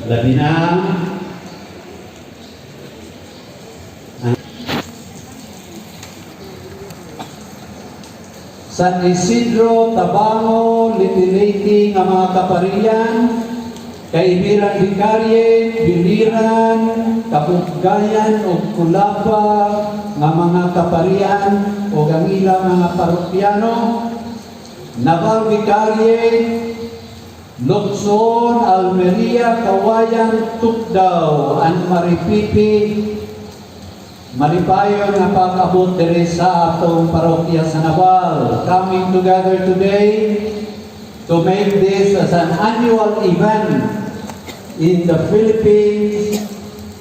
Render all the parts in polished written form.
labi na San Isidro, Tabango, Litiliti nga mga kaparian, Kaibiran Vikarye, Biliran, Kapuggayan o Kulapa nga mga kaparian o ang ilang mga parokyano, Naval Vikarye, Lukson, Almeria, Kawayan, Tukdaw, and Maripipi, Maripayon nga pag-abot diri sa atong parokya sa Naval, coming together today to make this as an annual event in the Philippines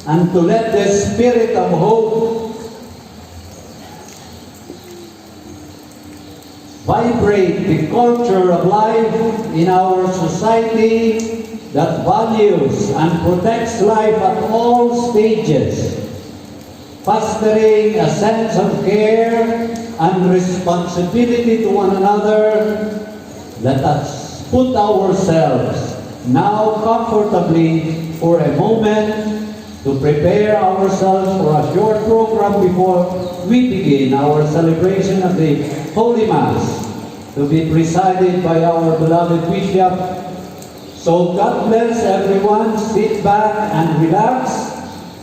and to let the spirit of hope vibrate the culture of life in our society that values and protects life at all stages, fostering a sense of care and responsibility to one another. Let us put ourselves now comfortably for a moment to prepare ourselves for a short program before we begin our celebration of the Holy Mass, to be presided by our beloved Bishop. So God bless everyone. Sit back and relax.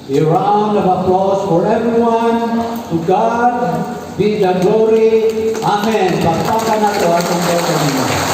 A round of applause for everyone. To God be the glory. Amen. Pagpakan nato atong Diyos.